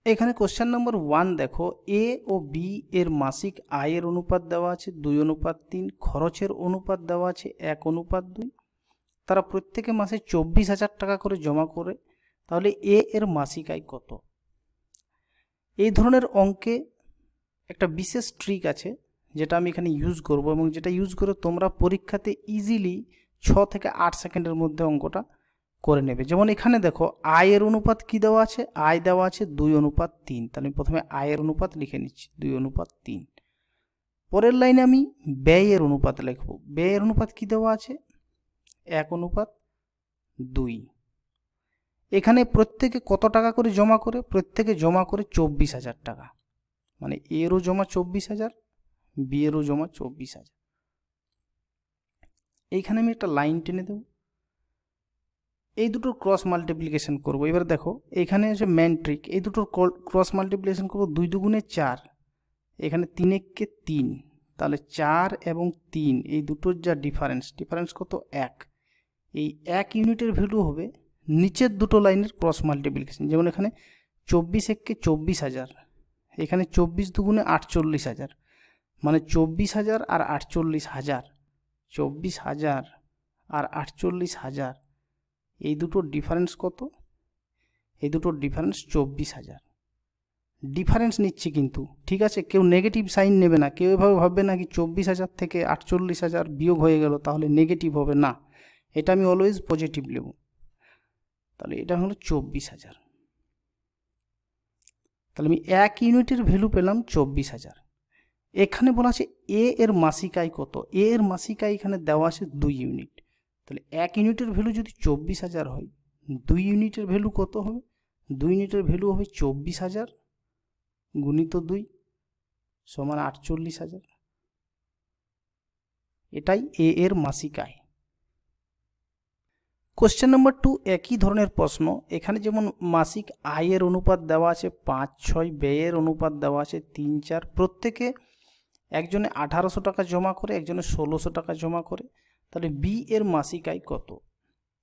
এখানে question number 1 দেখো, এ ও B এর মাসিক আয়ের অনুপাত দেওয়া আছে 2:3, খরচের অনুপাত দেওয়া আছে 1:2। তারা প্রত্যেকে মাসে 24,000 টাকা করে জমা করে, তাহলে এ এর মাসিক আয় কত? এই ধরনের অঙ্কে একটা বিশেষ ট্রিক আছে যেটা আমি এখানে ইউজ করব, এবং যেটা ইউজ করে তোমরা পরীক্ষাতে ইজিলি 6 থেকে 8 সেকেন্ডের মধ্যে অঙ্কটা করে নেবে। যেমন এখানে দেখো, আয়ের অনুপাত কি দেওয়া আছে? আয় দেওয়া আছে 2:3। তাহলে আমি প্রথমে আয়ের অনুপাত লিখে নিচ্ছি 2:3। পরের লাইনে আমি ব্যয়ের অনুপাত লিখব। ব্যয়ের অনুপাত কি দেওয়া আছে? 1:2। এখানে প্রত্যেকে কত টাকা করে জমা করে? প্রত্যেকে জমা করে 24,000 টাকা। মানে এরও জমা 24,000, বি এরও জমা 24,000। এইখানে আমি একটা লাইন টেনে দেব, এই দুটোর ক্রস মাল্টিপ্লিকেশন করব। এবার দেখো এখানে হচ্ছে ম্যান ট্রিক, এই দুটোর ক্রস মাল্টিপ্লিকেশন করব। 2 দুগুণে 4, এখানে 3 একে 3, তাহলে 4 এবং 3 এই দুটোর যা ডিফারেন্স কত? 1। এই 1 ইউনিটের ভ্যালু হবে নিচের দুটো লাইনের ক্রস মাল্টিপ্লিকেশন। যেমন এখানে 24 একে 24,000, এখানে 24 দুগুণে 48,000, মানে 24,000 আর 48,000, 24,000 আর 48,000, এই দুটোর ডিফারেন্স কত? এই দুটোর ডিফারেন্স 24,000। ডিফারেন্স নিচ্ছি কিন্তু, ঠিক আছে? কেউ নেগেটিভ সাইন নেবে না, কেউ এভাবে ভাববে না কি 24,000 থেকে 48,000 বিয়োগ হয়ে গেল তাহলে নেগেটিভ হবে, না, এটা আমি অলওয়েজ পজিটিভ নেব। তাহলে এটা হলো 24,000। তাহলে আমি 1 ইউনিটের ভ্যালু পেলাম 24,000। এখানে বলা আছে এ এর মাসিক আয় কত? এ এর মাসিক আয় এখানে দেওয়া আছে 2 ইউনিট। তাহলে 1 ইউনিটের ভ্যালু যদি 24,000 হয়, 2 ইউনিটের ভ্যালু কত হবে? 2 ইউনিটের ভ্যালু হবে 24,000 গুণিত 2 সমান 48,000। এটাই এ এর মাসিক আয়। কোশ্চেন নম্বর 2 একই ধরনের প্রশ্ন। এখানে যেমন মাসিক আয়ের অনুপাত দেওয়া আছে 5-6, ব্যয়ের অনুপাত দেওয়া আছে 3-4। প্রত্যেকে একজনে 1800 টাকা জমা করে, একজনে 1600 টাকা জমা করে। তাহলে বি এর মাসিক আয় কত?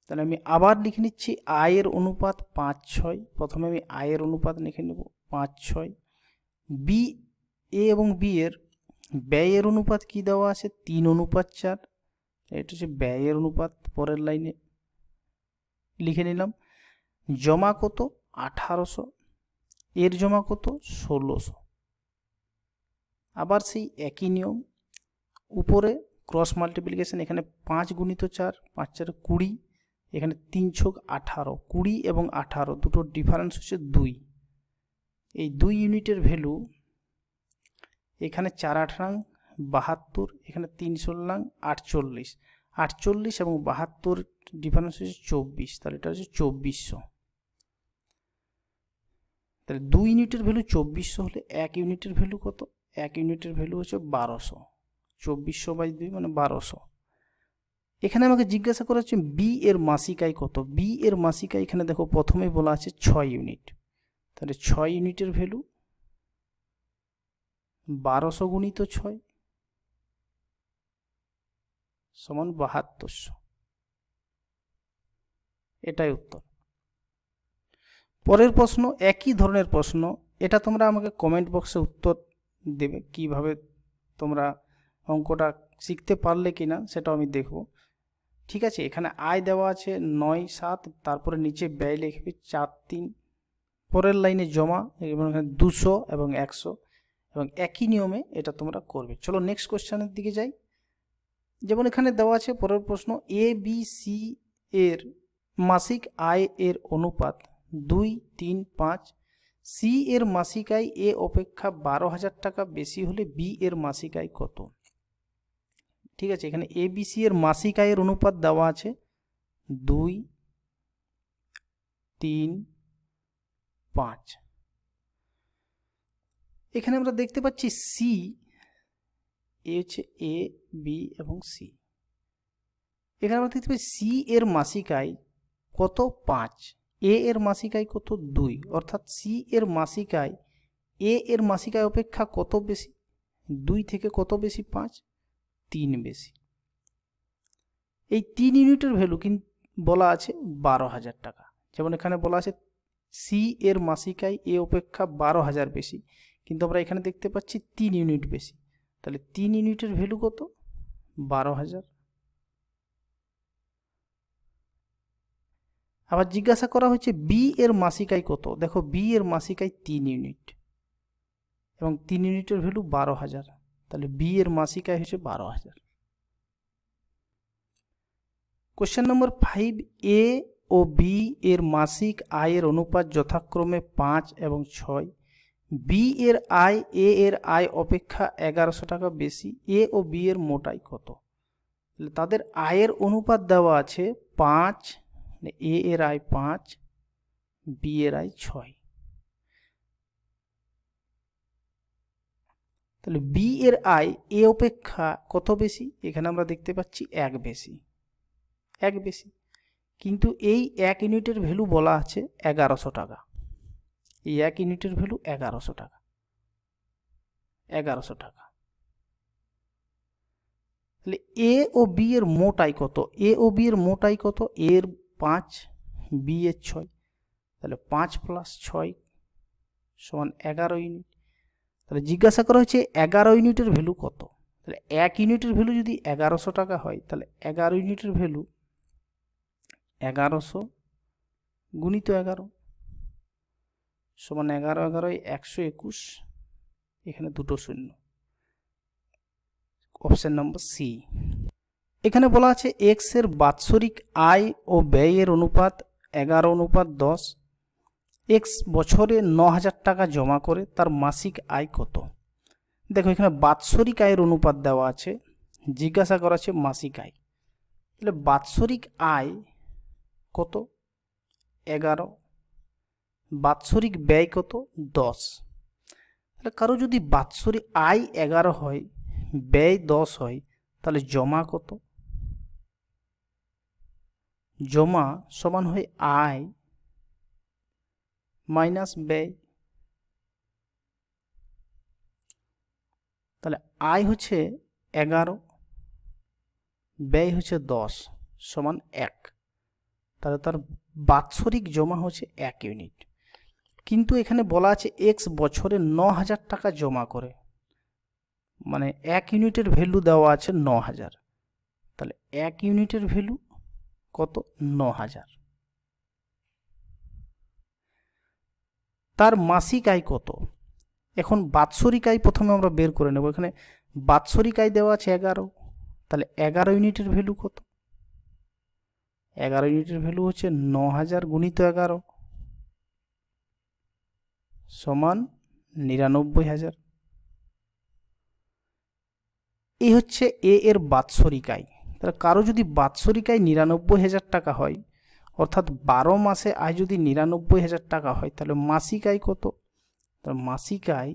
তাহলে আমি আবার লিখে নিচ্ছি আয়ের অনুপাত 5-6। প্রথমে আমি আয়ের অনুপাত লিখে নেব 5-6। বি এ এবং বি এর ব্যয়ের অনুপাত কি দেওয়া আছে? 3:4। এটা হচ্ছে ব্যয়ের অনুপাত। পরের লাইনে লিখে নিলাম। জমা কত? 1800। এর জমা কত? 1600। আবার সেই একই নিয়ম, উপরে ক্রস মাল্টিপ্লিকেশন। এখানে 5 গুণিত 4, 5-4 20, এখানে 3-6 18, 20 এবং 18 দুটোর ডিফারেন্স হচ্ছে 2। এই 2 ইউনিটের ভ্যালু এখানে 4-8 72, এখানে 3-16 48, 48 এবং 72 ডিফারেন্স হচ্ছে 24, তাহলে এটা হচ্ছে 2400। তাহলে 2 ইউনিটের ভ্যালু 2400 হলে 1 ইউনিটের ভ্যালু কত? 1 ইউনিটের ভ্যালু হচ্ছে 1200। 2400/2 মানে 1200। এখানে আমাকে জিজ্ঞাসা করা হচ্ছে বি এর মাসিক আয় কত? বি এর মাসিক আয় এখানে দেখো প্রথমেই বলা আছে 6 ইউনিট। তাহলে 6 ইউনিটের ভ্যালু 1200 গুণিত 6 সমান 7200। এটাই উত্তর। পরের প্রশ্ন একই ধরনের প্রশ্ন। এটা তোমরা আমাকে কমেন্ট বক্সে উত্তর দেবে, কিভাবে তোমরা অঙ্কটা শিখতে পারলে কিনা সেটাও আমি দেখব। ঠিক আছে, এখানে আয় দেওয়া আছে 9-7, তারপরে নিচে ব্যয় লিখবে 4-3। পরের লাইনে জমা এবং এখানে 200 এবং 100, এবং একই নিয়মে এটা তোমরা করবে। চলো নেক্সট কোশ্চেনের দিকে যাই। যেমন এখানে দেওয়া আছে পরের প্রশ্ন, এ বি সি এর মাসিক আয় এর অনুপাত 2-3-5। সি এর মাসিক আয় এ অপেক্ষা 12,000 টাকা বেশি হলে বি এর মাসিক আয় কত? ঠিক আছে, এখানে এ বি সি এর মাসিক আয়ের অনুপাত দেওয়া আছে 2-3-5। এখানে আমরা দেখতে পাচ্ছি সি, এ হচ্ছে এ, বি এবং সি। এখানে আমরা দেখতে পাচ্ছি সি এর মাসিক আয় কত? 5। এ এর মাসিক আয় কত? 2। অর্থাৎ সি এর মাসিক আয় এ এর মাসিক আয় অপেক্ষা কত বেশি? 2 থেকে কত বেশি? 5, 3 বেশি। এই 3 ইউনিটের ভ্যালু কিন্তু বলা আছে 12,000 টাকা। যেমন এখানে বলা আছে সি এর মাসিক আয় এ অপেক্ষা 12,000 বেশি, কিন্তু আমরা এখানে দেখতে পাচ্ছি 3 ইউনিট বেশি, তাহলে 3 ইউনিটের ভ্যালু কত? 12,000। আবার জিজ্ঞাসা করা হচ্ছে বি এর মাসিক আয় কত। দেখো বি এর মাসিক আয় 3 ইউনিট এবং 3 ইউনিটের ভ্যালু 12,000, তাহলে বি এর মাসিক আয় হচ্ছে 12,000। কোশ্চেন নম্বর 5, এ ও বি এর মাসিক আয়ের অনুপাত যথাক্রমে 5 এবং 6। বি এর আয় এ এর আয় অপেক্ষা 1100 টাকা বেশি, এ ও বি এর মোট আয় কত? তাদের আয়ের অনুপাত দেওয়া আছে 5, এ এর আয় 5, বি এর আয় 6। তাহলে বি এর আয় এ অপেক্ষা কত বেশি? এখানে আমরা দেখতে পাচ্ছি 1 বেশি, 1 বেশি, কিন্তু এই 1 ইউনিটের ভ্যালু বলা আছে 1100 টাকা। এই 1 ইউনিটের ভ্যালু 1100 টাকা, 1100 টাকা। তাহলে এ ও বি এর মোট আয় কত? এ ও বি এর মোট আয় কত? এর 5, বি এর 6, তাহলে 5 + 6 = 11 ইউনিট। তাহলে জিজ্ঞাসা করা হচ্ছে 11 ইউনিটের ভ্যালু কত? তাহলে 1 ইউনিটের ভ্যালু যদি 1100 টাকা হয়, তাহলে 11 ইউনিটের ভ্যালু 1100 গুণিত 11 সমান 11 11 121, এখানে দুটো শূন্য, অপশন নম্বর সি। এখানে বলা আছে এক্স এর বাৎসরিক আয় ও ব্যয়ের অনুপাত 11:10। এক্স বছরে 9,000 টাকা জমা করে, তার মাসিক আয় কত? দেখো এখানে বাৎসরিক আয়ের অনুপাত দেওয়া আছে, জিজ্ঞাসা করা আছে মাসিক আয়। তাহলে বাৎসরিক আয় কত? 11, বাৎসরিক ব্যয় কত? 10। তাহলে কারো যদি বাৎসরিক আয় 11 হয়, ব্যয় 10 হয়, তাহলে জমা কত? জমা সমান হয় আয় মাইনাস ব্যয়। তাহলে আয় হচ্ছে 11, ব্যয় হচ্ছে 10 সমান 1, তাহলে তার বাৎসরিক জমা হচ্ছে 1 ইউনিট। কিন্তু এখানে বলা আছে এক্স বছরে 9,000 টাকা জমা করে, মানে 1 ইউনিটের ভ্যালু দেওয়া আছে 9,000, তাহলে 1 ইউনিটের ভ্যালু কত? 9,000। তার মাসিক আয় কত? এখন বাৎসরিক আয় প্রথমে আমরা বের করে নেব। এখানে বাৎসরিক আয় দেওয়া আছে 11, তাহলে 11 ইউনিটের ভ্যালু কত? 11 ইউনিটের ভ্যালু হচ্ছে 9,000 গুণিত 11 সমান 99,000। এই হচ্ছে এ এর বাৎসরিক আয়। তাহলে কারো যদি বাৎসরিক আয় 99,000 টাকা হয়, অর্থাৎ 12 মাসে আয় যদি 99,000 টাকা হয়, তাহলে মাসিক আয় কত? তাহলে মাসিক আয়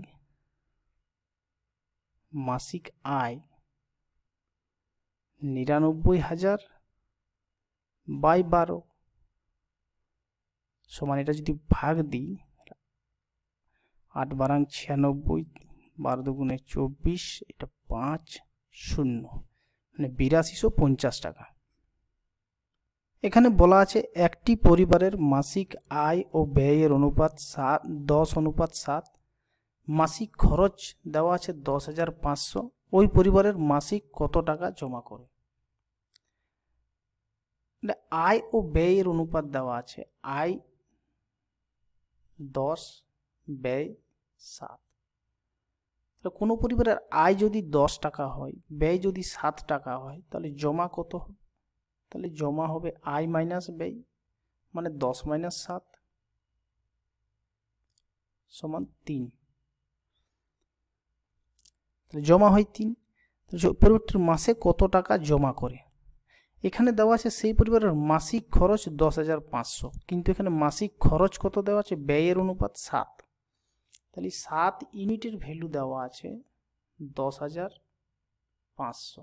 99,000 বাই 12 সমান, এটা যদি ভাগ দিই 8 বারাং 96, 12 দুগুণে 24, এটা 5 0, মানে 8250 টাকা। এখানে বলা আছে একটি পরিবারের মাসিক আয় ও ব্যয়ের অনুপাত 10:7। মাসিক খরচ দেওয়া আছে 10,500। ওই পরিবারের মাসিক কত টাকা জমা করে? আয় ও ব্যয়ের অনুপাত দেওয়া আছে, আয় 10, ব্যয় 7। কোনো পরিবারের আয় যদি 10 টাকা হয়, ব্যয় যদি 7 টাকা হয়, তাহলে জমা কত হবে? তাহলে জমা হবে আয় মাইনাস ব্যয়, মানে 10 - 7 সমান 3। তাহলে জমা হয় 3। পরিবারটির মাসে কত টাকা জমা করে? এখানে দেওয়া আছে সেই পরিবারের মাসিক খরচ 10,500, কিন্তু এখানে মাসিক খরচ কত দেওয়া আছে? ব্যয়ের অনুপাত 7। তাহলে 7 ইউনিটের ভ্যালু দেওয়া আছে 10,500।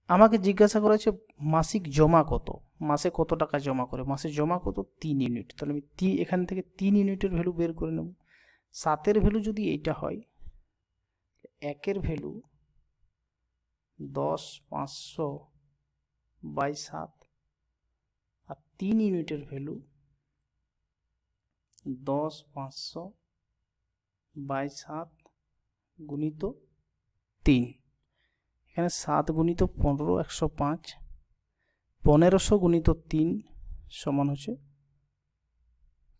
আমাকে জিজ্ঞাসা করা হচ্ছে মাসিক জমা কত, মাসে কত টাকা জমা করে? মাসে জমা কত? 3 ইউনিট। তাহলে আমি এখান থেকে 3 ইউনিটের ভ্যালু বের করে নেব। 7-এর ভ্যালু যদি এইটা হয়, 1-এর ভ্যালু 10,500 বাই 7, আর 3 ইউনিটের ভ্যালু 10 500 বাই 7 গুণিত 3, এখানে 7 গুণিত 15 105, 1500 গুণিত 3 সমান হচ্ছে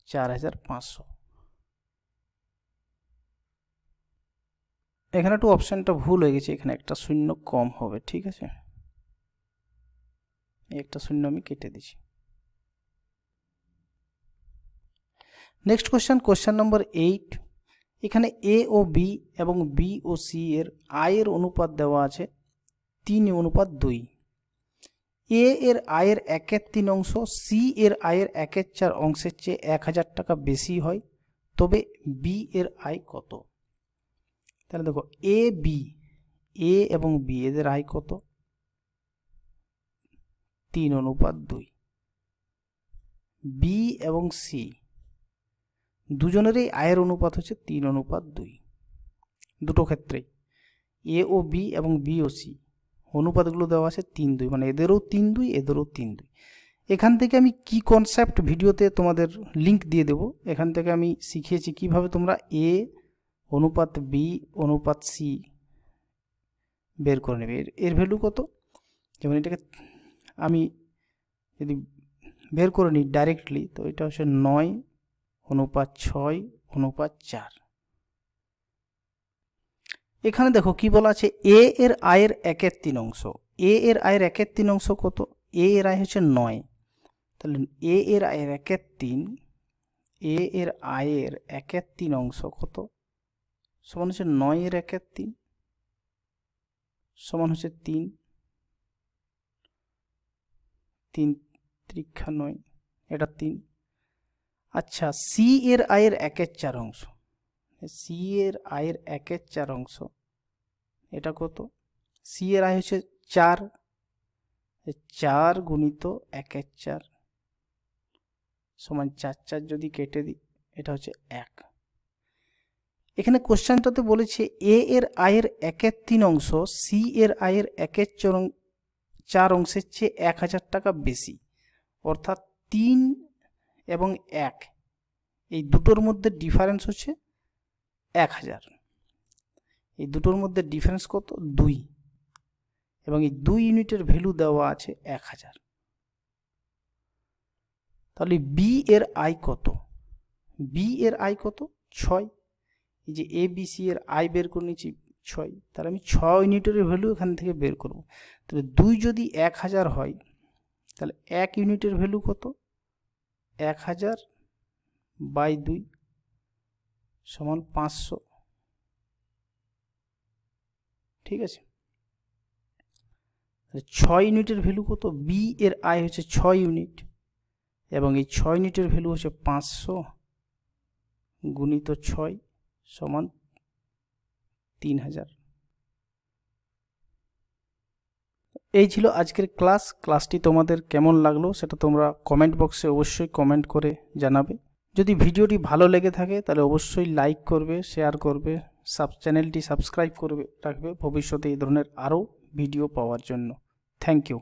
4500। এখানে একটু অপশনটা ভুল হয়ে গেছে, এখানে একটা শূন্য কম হবে, ঠিক আছে, একটা শূন্য আমি কেটে দিচ্ছি। Next question number 8। এখানে এ ও বি এবং বি ও সি এর আয়ের অনুপাত দেওয়া আছে 3:2। এ এর আয়ের 1/3 অংশ সি এর আয়ের 1/4 অংশের চেয়ে 1000 টাকা বেশি হয়, তবে বি এর আয় কত? তাহলে দেখো এ এবং বি এদের আয় কত? 3:2। বি এবং সি দুজনেরই আয়ের অনুপাত হচ্ছে 3:2। দুটো ক্ষেত্রেই এ ও বি এবং বি ও সি অনুপাতগুলো দেওয়া আছে 3:2, মানে এদেরও 3:2 এদেরও 3:2। এখান থেকে আমি কি কনসেপ্ট ভিডিওতে তোমাদের লিংক দিয়ে দেব। এখান থেকে আমি শিখিয়েছি কিভাবে তোমরা এ অনুপাত বি অনুপাত সি বের করে নেবে। এর ভ্যালু কত? যেমন এটাকে আমি যদি বের করে নিই ডাইরেক্টলি, তো এটা হচ্ছে 9:6:4। এখানে দেখো কি বলা আছে, এ এর আয়ের 1/3 অংশ। এ এর আয়ের 1/3 অংশ কত? এ এর আয় হচ্ছে 9, তাহলে এ এর আয়ের 1/3, এ এর আয়ের 1/3 অংশ কত? সমান হচ্ছে 9 এর 1/3 সমান হচ্ছে 3, 3 × 9, এটা 3। আচ্ছা, সি এর আয়ের 1/4 অংশ, সি এর আয়ের 1/4 অংশ এটা কত? সি এর আয় হচ্ছে 4, 4 গুণিত 1/4 সমান 4 যদি কেটে দিই এটা হচ্ছে 1। এখানে কোশ্চেনটাতে বলেছে এ এর আয়ের 1/3 অংশ সি এর আয়ের 1/4 অংশের চেয়ে 1000 টাকা বেশি, অর্থাৎ 3 এবং 1 এই দুটোর মধ্যে ডিফারেন্স হচ্ছে 1000। এই দুটোর মধ্যে ডিফারেন্স কত? 2, এবং এই 2 ইউনিটের ভ্যালু দেওয়া আছে 1000। তাহলে বি এর আয় কত? বি এর আয় কত? 6। এই যে এ বি সি এর আয় বের করে নিচ্ছি 6, তাহলে আমি 6 ইউনিটের ভ্যালু এখান থেকে বের করব। তাহলে 2 যদি 1000 হয়, তাহলে 1 ইউনিটের ভ্যালু কত? 1000/2 সমান 500, ঠিক আছে। 6 ইউনিটের ভ্যালু কত? বি এর আয় হচ্ছে 6 ইউনিট, এবং এই 6 ইউনিটের ভ্যালু হচ্ছে 500 গুণিত 6 সমান 3000। এই ছিল আজকের ক্লাসটি তোমাদের কেমন লাগলো সেটা তোমরা কমেন্ট বক্সে অবশ্যই কমেন্ট করে জানাবে। যদি ভিডিওটি ভালো লেগে থাকে তাহলে অবশ্যই লাইক করবে, শেয়ার করবে, চ্যানেলটি সাবস্ক্রাইব করবে রাখবে ভবিষ্যতে এই ধরনের আরও ভিডিও পাওয়ার জন্য। Thank you.